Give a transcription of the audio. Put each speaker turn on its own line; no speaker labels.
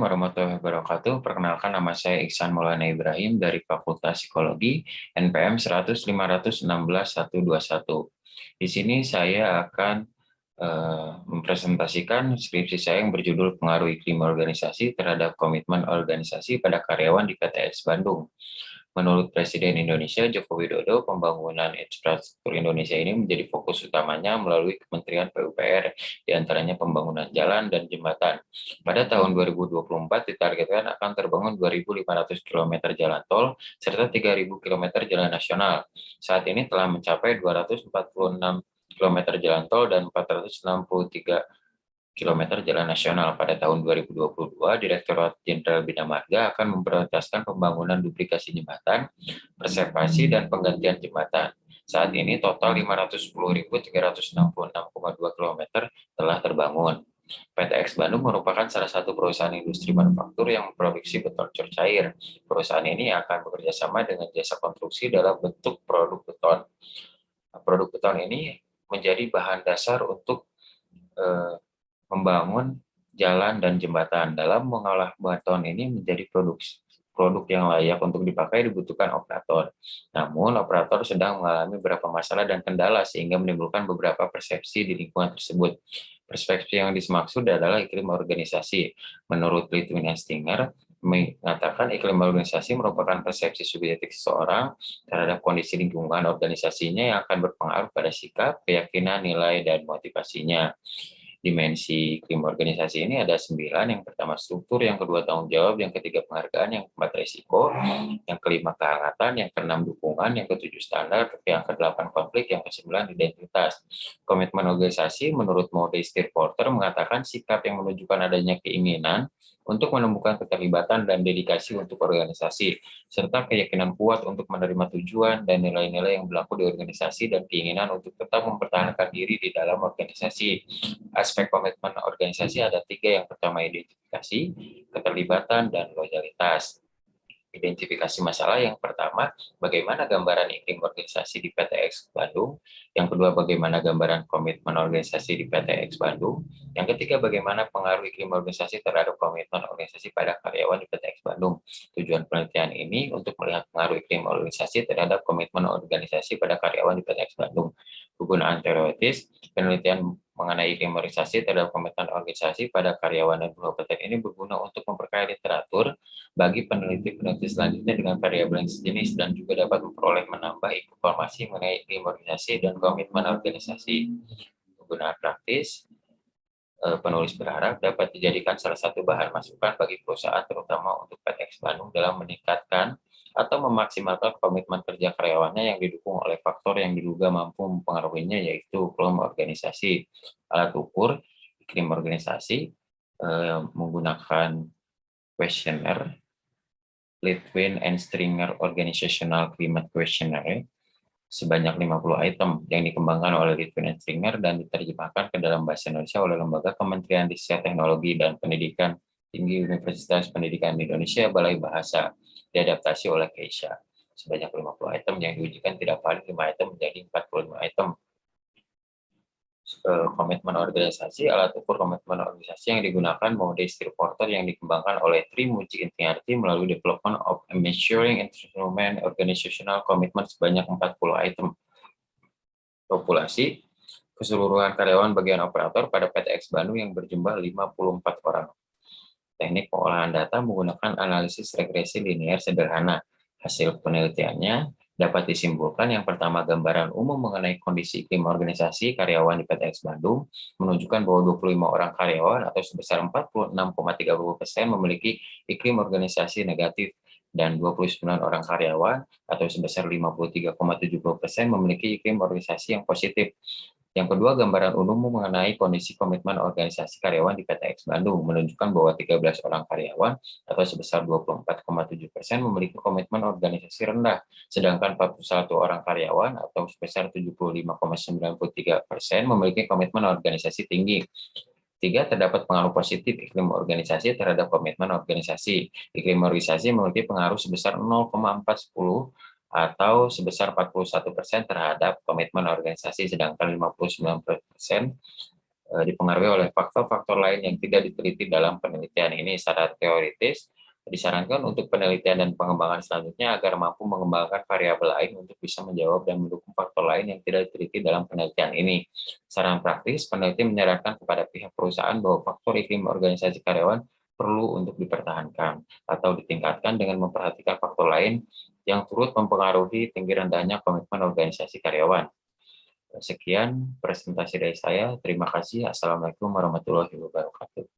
warahmatullahi wabarakatuh. Perkenalkan, nama saya Iksan Maulana Ibrahim dari Fakultas Psikologi NPM 100516121. Di sini saya akan mempresentasikan skripsi saya yang berjudul Pengaruh Iklim Organisasi terhadap Komitmen Organisasi pada Karyawan di PTX Bandung. Menurut Presiden Indonesia Joko Widodo, pembangunan infrastruktur Indonesia ini menjadi fokus utamanya melalui Kementerian PUPR, diantaranya pembangunan jalan dan jembatan. Pada tahun 2024 ditargetkan akan terbangun 2.500 km jalan tol serta 3.000 km jalan nasional. Saat ini telah mencapai 246 km jalan tol dan 463 km jalan nasional. Pada tahun 2022, Direktorat Jenderal Bina Marga akan memprioritaskan pembangunan duplikasi jembatan, preservasi, dan penggantian jembatan. Saat ini total 510.366,2 km telah terbangun. PTX Bandung merupakan salah satu perusahaan industri manufaktur yang memproduksi beton cor cair. Perusahaan ini akan bekerja sama dengan jasa konstruksi dalam bentuk produk beton. Produk beton ini menjadi bahan dasar untuk membangun jalan dan jembatan. Dalam mengolah beton ini menjadi produk yang layak untuk dipakai dibutuhkan operator. Namun, operator sedang mengalami beberapa masalah dan kendala sehingga menimbulkan beberapa persepsi di lingkungan tersebut. Persepsi yang dimaksud adalah iklim organisasi. Menurut Litwin Stinger, mengatakan iklim organisasi merupakan persepsi subjektif seseorang terhadap kondisi lingkungan organisasinya yang akan berpengaruh pada sikap, keyakinan, nilai, dan motivasinya. Dimensi iklim organisasi ini ada 9, yang pertama struktur, yang kedua tanggung jawab, yang ketiga penghargaan, yang keempat risiko, yang kelima kehangatan, yang keenam dukungan, yang ketujuh standar, yang kedelapan konflik, yang kesembilan identitas. Komitmen organisasi menurut Modesty Porter mengatakan sikap yang menunjukkan adanya keinginan untuk menemukan keterlibatan dan dedikasi untuk organisasi, serta keyakinan kuat untuk menerima tujuan dan nilai-nilai yang berlaku di organisasi dan keinginan untuk tetap mempertahankan diri di dalam organisasi. Aspek komitmen organisasi ada 3, yang pertama identifikasi, keterlibatan, dan loyalitas. Identifikasi masalah yang pertama, bagaimana gambaran iklim organisasi di PTX Bandung. Yang kedua, bagaimana gambaran komitmen organisasi di PTX Bandung. Yang ketiga, bagaimana pengaruh iklim organisasi terhadap komitmen organisasi pada karyawan di PTX Bandung. Tujuan penelitian ini untuk melihat pengaruh iklim organisasi terhadap komitmen organisasi pada karyawan di PTX Bandung. Kegunaan teoritis, penelitian mengenai iklim organisasi terhadap komitmen organisasi pada karyawan dan kompeten ini berguna untuk memperkaya literatur bagi peneliti-peneliti selanjutnya dengan variabel yang sejenis dan juga dapat memperoleh menambah informasi mengenai iklim organisasi dan komitmen organisasi. Penggunaan praktis, penulis berharap dapat dijadikan salah satu bahan masukan bagi perusahaan terutama untuk PTX Bandung dalam meningkatkan atau memaksimalkan komitmen kerja karyawannya yang didukung oleh faktor yang diduga mampu mempengaruhinya, yaitu iklim organisasi. Alat ukur iklim organisasi menggunakan kuesioner Litwin and Stringer Organizational Climate Questionnaire sebanyak 50 item yang dikembangkan oleh Litwin and Stringer dan diterjemahkan ke dalam bahasa Indonesia oleh Lembaga Kementerian Riset Teknologi dan Pendidikan Tinggi Universitas Pendidikan Indonesia Balai Bahasa, diadaptasi oleh Keisha. Sebanyak 50 item yang diujikan tidak valid 5 item menjadi 45 item. Komitmen organisasi, alat ukur komitmen organisasi yang digunakan Modesty Porter yang dikembangkan oleh Trimuji Intiarti melalui development of a measuring instrument organizational commitment sebanyak 40 item. Populasi keseluruhan karyawan bagian operator pada PTX Bandung yang berjumlah 54 orang. Teknik pengolahan data menggunakan analisis regresi linear sederhana. Hasil penelitiannya dapat disimpulkan yang pertama, gambaran umum mengenai kondisi iklim organisasi karyawan di PTX Bandung menunjukkan bahwa 25 orang karyawan atau sebesar 46,30% memiliki iklim organisasi negatif dan 29 orang karyawan atau sebesar 53,70% memiliki iklim organisasi yang positif. Yang kedua, gambaran umum mengenai kondisi komitmen organisasi karyawan di PTX Bandung menunjukkan bahwa 13 orang karyawan atau sebesar 24,7% memiliki komitmen organisasi rendah, sedangkan 41 orang karyawan atau sebesar 75,93% memiliki komitmen organisasi tinggi. 3, terdapat pengaruh positif iklim organisasi terhadap komitmen organisasi. Iklim organisasi memiliki pengaruh sebesar 0,410 atau sebesar 41% terhadap komitmen organisasi, sedangkan 59% dipengaruhi oleh faktor-faktor lain yang tidak diteliti dalam penelitian ini. Secara teoritis, disarankan untuk penelitian dan pengembangan selanjutnya agar mampu mengembangkan variabel lain untuk bisa menjawab dan mendukung faktor lain yang tidak diteliti dalam penelitian ini. Saran praktis, peneliti menyarankan kepada pihak perusahaan bahwa faktor iklim organisasi karyawan perlu untuk dipertahankan atau ditingkatkan dengan memperhatikan faktor lain yang turut mempengaruhi tinggi rendahnya komitmen organisasi karyawan. Sekian presentasi dari saya. Terima kasih. Assalamualaikum warahmatullahi wabarakatuh.